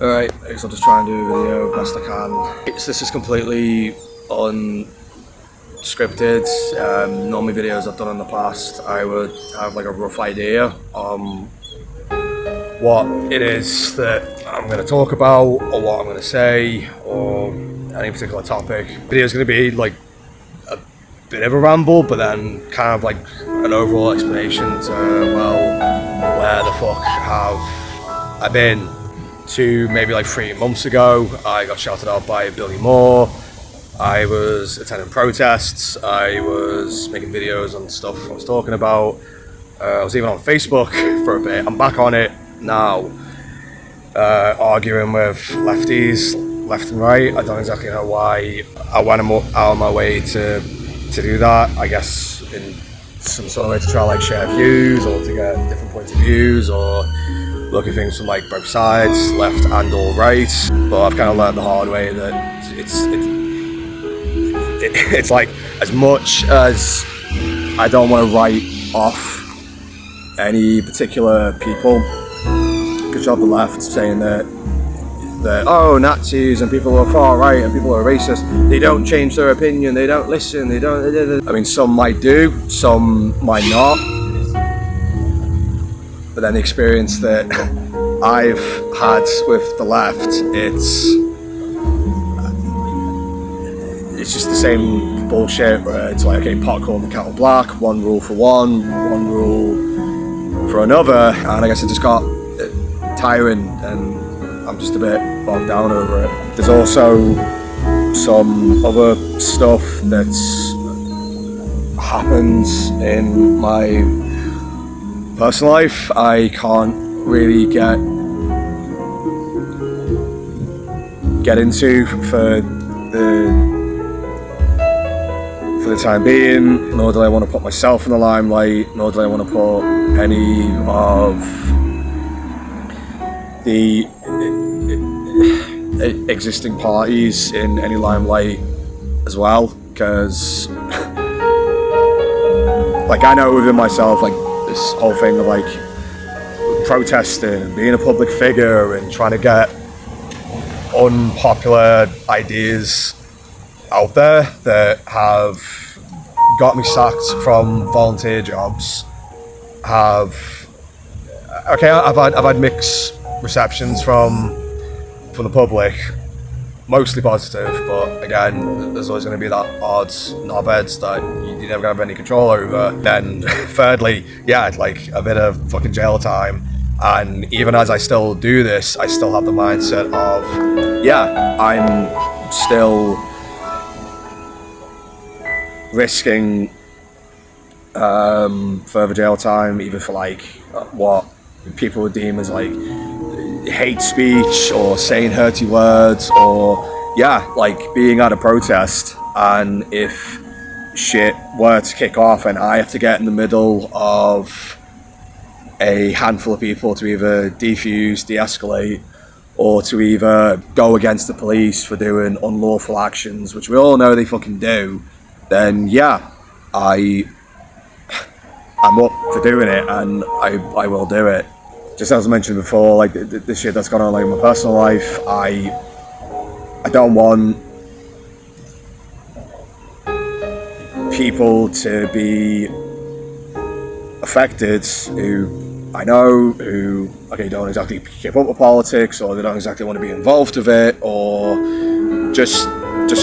Alright, I guess I'll just try and do a video best I can. So this is completely unscripted. Normally videos I've done in the past, I would have like a rough idea on what it is that I'm going to talk about or what I'm going to say or any particular topic. The video is going to be like a bit of a ramble, but then kind of like an overall explanation to, well, where the fuck have I been? To maybe like 3 months ago, I got shouted out by Billy Moore. I was attending protests. I was making videos on stuff I was talking about. I was even on Facebook for a bit. I'm back on it now, arguing with lefties, left and right. I don't exactly know why I went out of my way to do that. I guess in some sort of way to try like share views or to get different points of views or look at things from like both sides, left and or right. But I've kind of learned the hard way that it's like, as much as I don't want to write off any particular people, because you have the left saying that oh, Nazis and people are far right and people are racist, they don't change their opinion, they don't listen, they don't. I mean, some might do, some might not. But then the experience that I've had with the left, it's just the same bullshit where it's like, okay, pot calling the kettle black, one rule for one rule for another, and I guess it just got tiring and I'm just a bit bogged down over it. There's also some other stuff that's happens in my personal life I can't really get into for the time being, nor do I want to put myself in the limelight, nor do I want to put any of the existing parties in any limelight as well, because like I know within myself, like this whole thing of like protesting and being a public figure and trying to get unpopular ideas out there that have got me sacked from volunteer jobs I've had mixed receptions from the public, mostly positive, but again, there's always going to be that odd knobheads that you're never going to have any control over. Then thirdly, yeah, like a bit of fucking jail time. And even as I still do this, I still have the mindset of, yeah, I'm still risking further jail time, even for like what people would deem as like hate speech or saying hurty words, or yeah, like being at a protest, and if shit were to kick off and I have to get in the middle of a handful of people to either defuse, de-escalate, or to either go against the police for doing unlawful actions, which we all know they fucking do, then yeah, I'm up for doing it, and I will do it. Just as I mentioned before, like the shit that's gone on like in my personal life, I don't want people to be affected who I know who don't exactly keep up with politics, or they don't exactly want to be involved with it, or just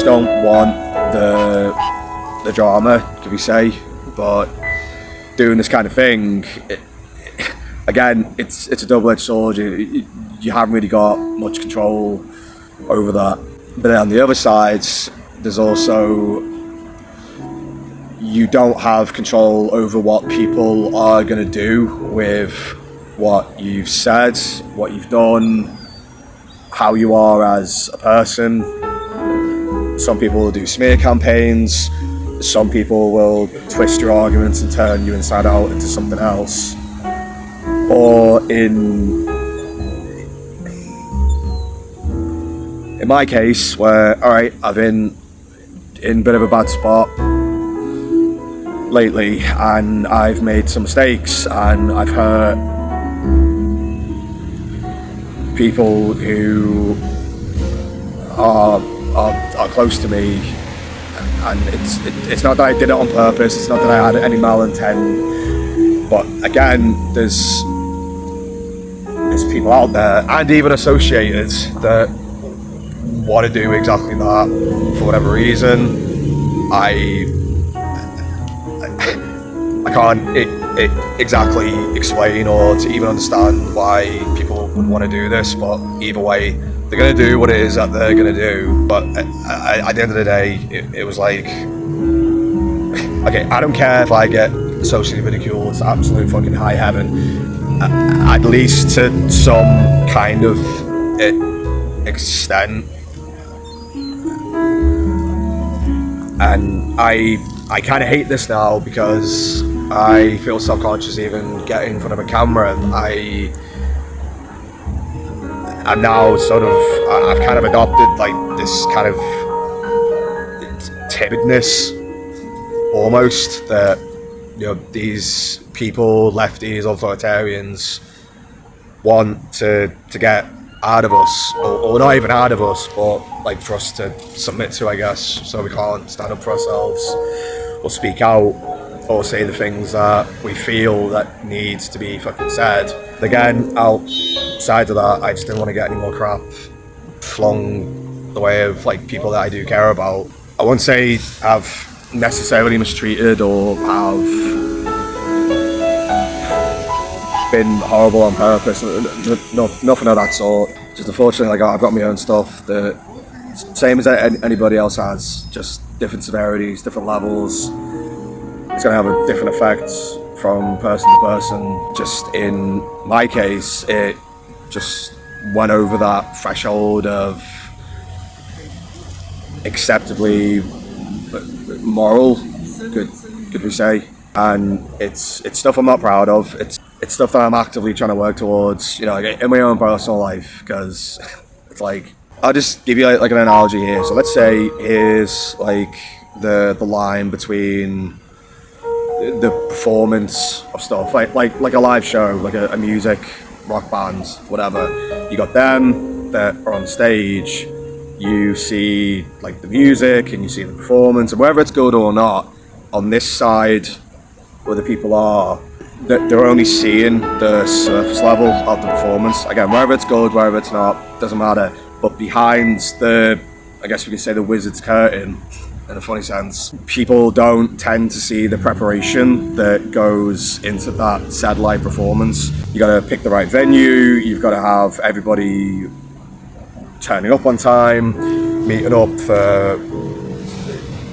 don't want the drama, could we say. But doing this kind of thing, again, it's a double-edged sword. You haven't really got much control over that. But then on the other side, there's also, you don't have control over what people are going to do with what you've said, what you've done, how you are as a person. Some people will do smear campaigns. Some people will twist your arguments and turn you inside out into something else. Or in my case, where, alright, I've been in a bit of a bad spot lately and I've made some mistakes and I've hurt people who are close to me, and it's not that I did it on purpose, it's not that I had any malintent, but again, there's people out there, and even associated, that want to do exactly that for whatever reason. I can't exactly explain or to even understand why people would want to do this, but either way, they're going to do what it is that they're going to do. But at the end of the day, it was like, okay, I don't care if I get socially ridiculed, it's absolute fucking high heaven, at least to some kind of extent. And I kind of hate this now because I feel self-conscious even getting in front of a camera. I'm now sort of, I've kind of adopted like this kind of timidness almost, that, you know, these people, lefties, authoritarians, want to get out of us, or not even out of us, but like for us to submit to, I guess, so we can't stand up for ourselves or speak out or say the things that we feel that needs to be fucking said. Again, outside of that, I just didn't want to get any more crap flung the way of like people that I do care about. I won't say I've necessarily mistreated or have been horrible on purpose, nothing of that sort. Just unfortunately, like, I've got my own stuff that same as anybody else has, just different severities, different levels. It's going to have a different effect from person to person. Just in my case, it just went over that threshold of acceptably moral, could we say? And it's stuff I'm not proud of. It's stuff that I'm actively trying to work towards, you know, like in my own personal life, because it's like, I'll just give you like an analogy here. So let's say here's like the line between the performance of stuff, like a live show, like a music, rock band, whatever. You got them that are on stage, you see like the music and you see the performance, and whether it's good or not, on this side where the people are, they're only seeing the surface level of the performance. Again, whether it's good, whether it's not, doesn't matter. But behind the, I guess we could say, the wizard's curtain, in a funny sense, people don't tend to see the preparation that goes into that said live performance. You got to pick the right venue, you've got to have everybody turning up on time, meeting up for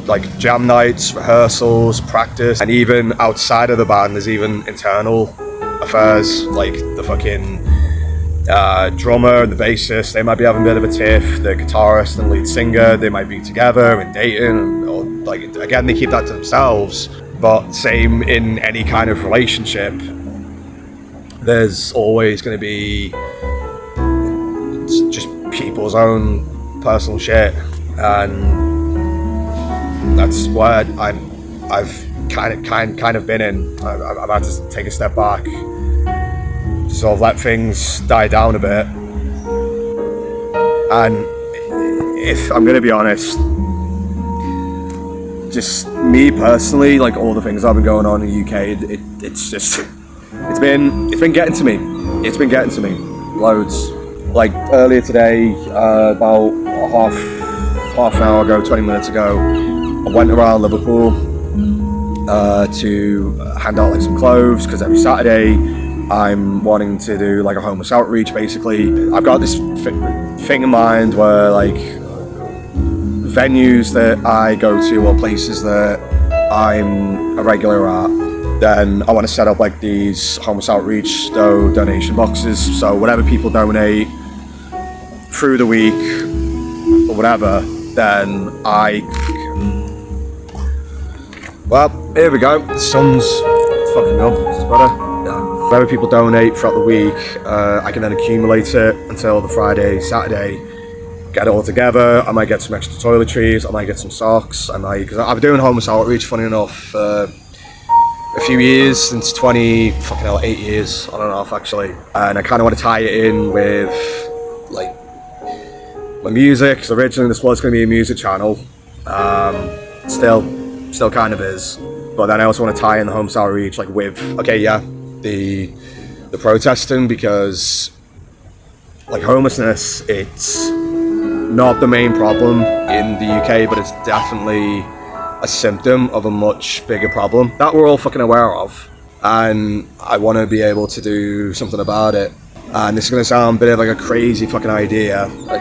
like jam nights, rehearsals, practice, and even outside of the band there's even internal affairs, like the fucking drummer and the bassist, they might be having a bit of a tiff, the guitarist and lead singer, they might be together and dating, or like, again, they keep that to themselves. But same in any kind of relationship, there's always going to be just people's own personal shit, and that's what I've kind of been in. I've had to take a step back, sort of let things die down a bit. And if I'm gonna be honest, just me personally, like all the things that have been going on in the UK, it's been getting to me. It's been getting to me loads. Like earlier today, about half an hour ago, 20 minutes ago, I went around Liverpool to hand out like some clothes, because every Saturday I'm wanting to do like a homeless outreach. Basically, I've got this thing in mind where like venues that I go to or places that I'm a regular at, then I want to set up like these homeless outreach donation boxes. So whatever people donate through the week or whatever, then well, here we go. The sun's fucking up. It's better. Whatever people donate throughout the week, I can then accumulate it until the Friday, Saturday, get it all together. I might get some extra toiletries, I might get some socks, because I've been doing homeless outreach, funny enough, a few years, since 8 years on and off actually. And I kind of want to tie it in with my music, because originally this was going to be a music channel, still kind of is, but then I also want to tie in the Homestyle Reach like with, okay, yeah, the protesting, because like homelessness, it's not the main problem in the UK, but it's definitely a symptom of a much bigger problem that we're all fucking aware of, and I want to be able to do something about it. And this is going to sound a bit of like a crazy fucking idea, like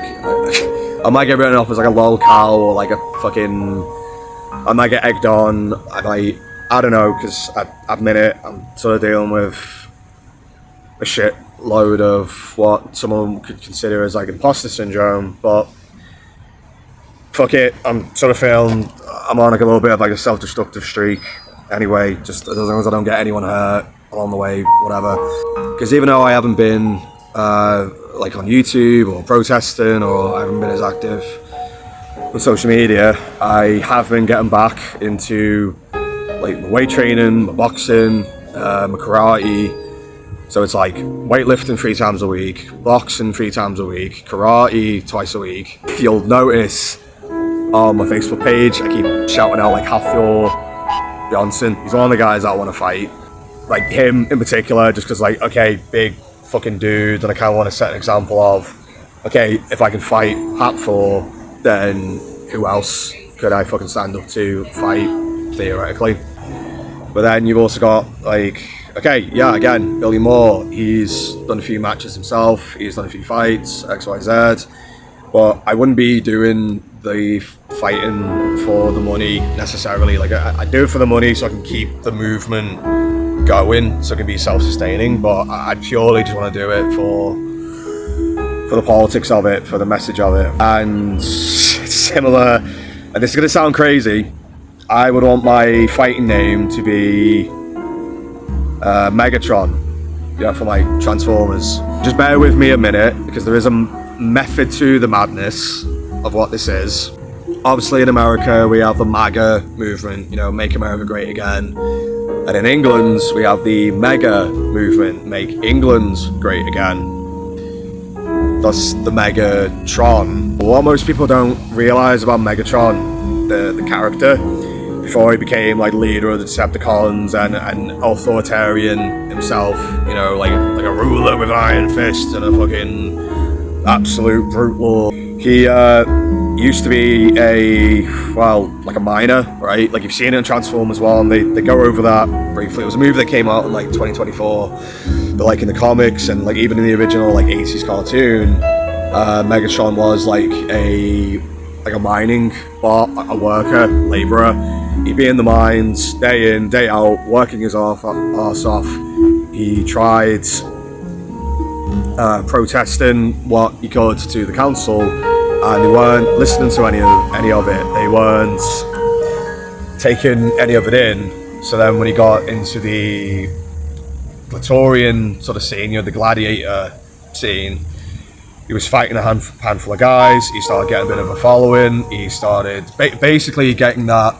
I might get written off as like a lol cow, or like a fucking, I might get egged on, I don't know, because at the minute I'm sort of dealing with a shit load of what someone could consider as like imposter syndrome, but fuck it, I'm sort of feeling I'm on like a little bit of like a self-destructive streak anyway, just as long as I don't get anyone hurt along the way, whatever. Because even though I haven't been like on YouTube or protesting, or I haven't been as active with social media, I have been getting back into like my weight training, my boxing, my karate. So it's like weightlifting 3 times a week, boxing 3 times a week, karate twice a week. You'll notice on my Facebook page I keep shouting out like Hathor Johnson. He's one of the guys that I want to fight. Like him in particular, just because like, okay, big fucking dude, and I kind of want to set an example of, okay, if I can fight Hathor, then who else could I fucking stand up to fight, theoretically. But then you've also got like, okay, yeah, again, Billy Moore, he's done a few matches himself, he's done a few fights, XYZ, but I wouldn't be doing the fighting for the money necessarily. Like I do it for the money so I can keep the movement going, so it can be self-sustaining, but I purely just want to do it for the politics of it, for the message of it. And it's similar, and this is going to sound crazy, I would want my fighting name to be Megatron, you know, for like Transformers. Just bear with me a minute, because there is a method to the madness of what this is. Obviously in America we have the MAGA movement, you know, Make America Great Again. And in England, we have the MEGA movement, Make England Great Again. Thus, the Megatron. What most people don't realise about Megatron, the character, before he became like leader of the Decepticons and an authoritarian himself, you know, like a ruler with an iron fist and a fucking absolute brute law. He used to be like a miner, right? Like you've seen it in Transformers 1, they go over that briefly. It was a movie that came out in like 2024, but like in the comics and like even in the original like 80s cartoon, Megatron was like a mining bot, a worker, labourer. He'd be in the mines day in, day out, working his arse off. He tried protesting what he could to the council, and they weren't listening to any of it. They weren't taking any of it in. So then when he got into the Gladiatorian sort of scene, you know, the gladiator scene, he was fighting a handful of guys. He started getting a bit of a following. He started basically getting that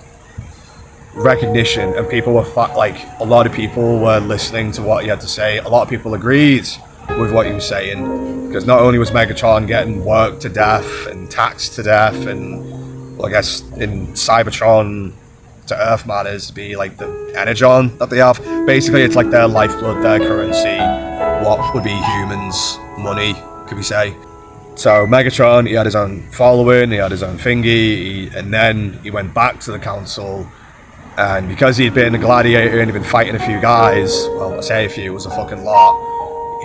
recognition, and people were like, a lot of people were listening to what he had to say. A lot of people agreed with what he was saying, because not only was Megatron getting worked to death and taxed to death, and well, I guess in Cybertron to Earth matters to be like the Energon that they have. Basically, it's like their lifeblood, their currency, what would be humans' money, could we say. So Megatron, he had his own following, he had his own thingy, and then he went back to the council, and because he'd been a gladiator and he'd been fighting a few guys, well, I say a few, it was a fucking lot,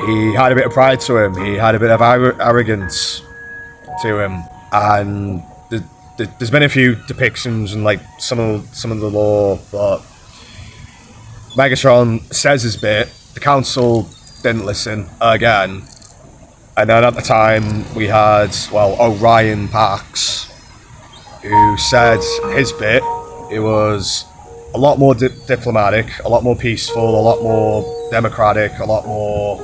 he had a bit of pride to him, he had a bit of arrogance to him, and there's been a few depictions and like some of the lore, but Megatron says his bit, the council didn't listen again, and then at the time we had, well, Orion Pax, who said his bit. It was a lot more diplomatic, a lot more peaceful, a lot more democratic, a lot more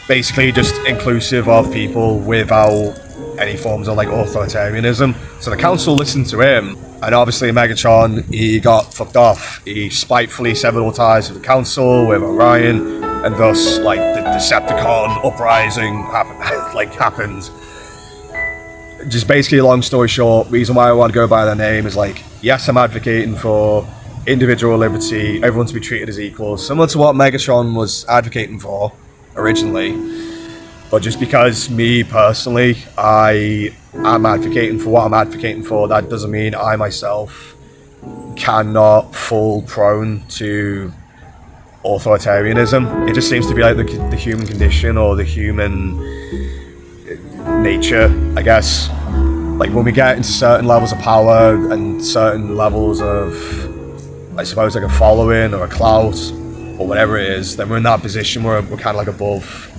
basically just inclusive of people without any forms of like authoritarianism. So the council listened to him, and obviously Megatron, he got fucked off. He spitefully severed all ties with the council, with Orion. and thus like the Decepticon uprising happened. Just basically, long story short, reason why I want to go by their name is like, yes, I'm advocating for individual liberty, everyone to be treated as equals, similar to what Megatron was advocating for originally. But just because me personally, I am advocating for what I'm advocating for, that doesn't mean I myself cannot fall prone to authoritarianism. It just seems to be like the human condition, or the human nature, I guess. Like when we get into certain levels of power and certain levels of, I suppose, like a following or a clout or whatever it is, then we're in that position where we're kind of like above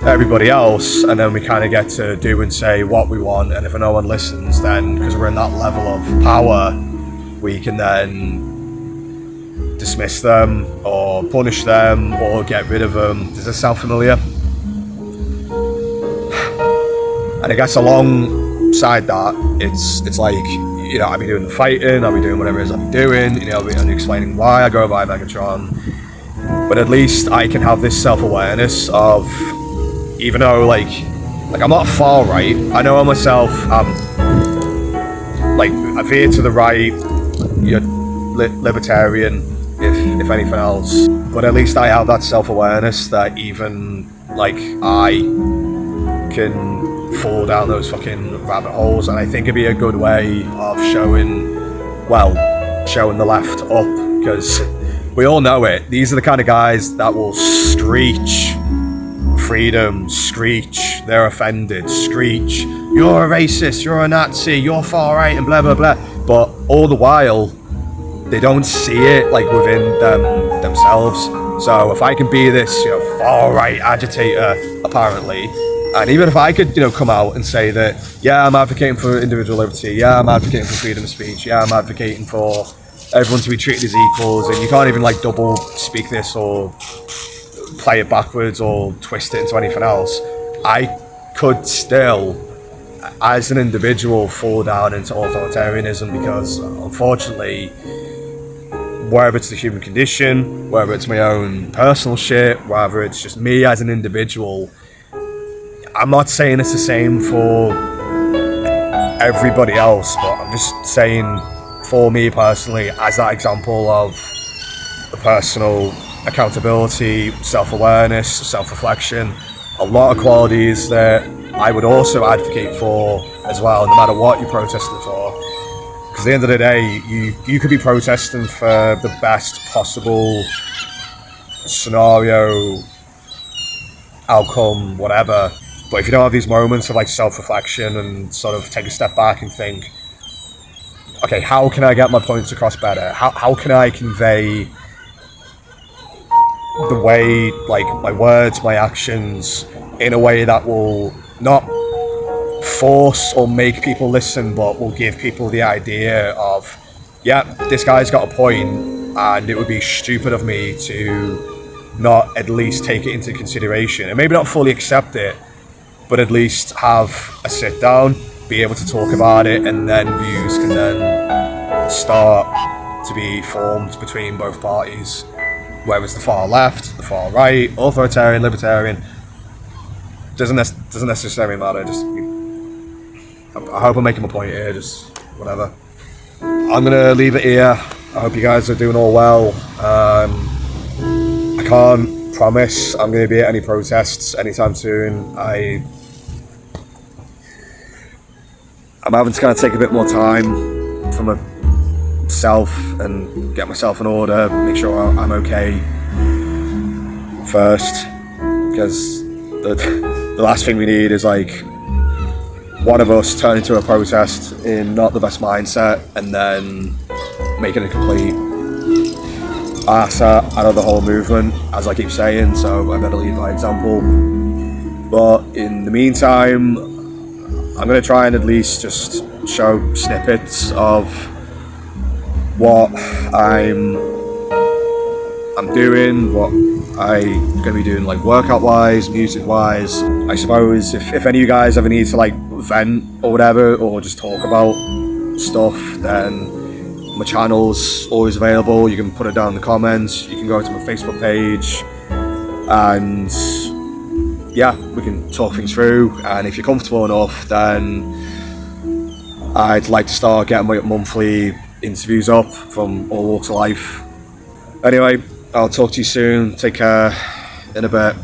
everybody else, and then we kind of get to do and say what we want, and if no one listens, then because we're in that level of power, we can then dismiss them or punish them or get rid of them. Does this sound familiar? And I guess alongside that, it's like, you know, I'll be doing the fighting, I'll be doing whatever it is I'll be doing, you know, I'll be explaining why I go by Megatron, but at least I can have this self-awareness of, even though like I'm not far right, I know myself, like I veer to the right, you know, libertarian, if anything else, but at least I have that self-awareness that even like I can fall down those fucking rabbit holes, and I think it'd be a good way of showing the left up, because we all know it. These are the kind of guys that will screech freedom, screech they're offended, screech you're a racist, you're a Nazi, you're far right, and blah blah blah, but all the while they don't see it like within themselves. So if I can be this, you know, far right agitator apparently, and even if I could, you know, come out and say that, yeah, I'm advocating for individual liberty, yeah, I'm advocating for freedom of speech, yeah, I'm advocating for everyone to be treated as equals, and you can't even like double speak this or play it backwards or twist it into anything else, I could still, as an individual, fall down into authoritarianism, because unfortunately, whether it's the human condition, whether it's my own personal shit, whether it's just me as an individual, I'm not saying it's the same for everybody else, but I'm just saying for me personally, as that example of the personal accountability, self-awareness, self-reflection, a lot of qualities that I would also advocate for as well, no matter what you're protesting for. Because at the end of the day, you could be protesting for the best possible scenario, outcome, whatever, but if you don't have these moments of like self-reflection and sort of take a step back and think, okay, how can I get my points across better? How can I convey the way, like, my words, my actions, in a way that will not force or make people listen, but will give people the idea of, yeah, this guy's got a point, and it would be stupid of me to not at least take it into consideration, and maybe not fully accept it, but at least have a sit down, be able to talk about it, and then views can then start to be formed between both parties, whether it's the far left, the far right, authoritarian, libertarian, doesn't necessarily matter. Just, I hope I'm making my point here, just whatever. I'm gonna leave it here. I hope you guys are doing all well. I can't promise I'm gonna be at any protests anytime soon. I'm having to kind of take a bit more time for myself and get myself in order, make sure I'm okay first, because the last thing we need is like one of us turn into a protest in not the best mindset and then making a complete ass out of the whole movement, as I keep saying, so I better lead by example. But in the meantime, I'm going to try and at least just show snippets of what I'm doing, what I'm going to be doing, like workout wise, music wise. I suppose if any of you guys ever need to like vent or whatever, or just talk about stuff, then my channel's always available. You can put it down in the comments, you can go to my Facebook page, and yeah, we can talk things through. And if you're comfortable enough, then I'd like to start getting my monthly interviews up from all walks of life. Anyway, I'll talk to you soon. Take care. In a bit.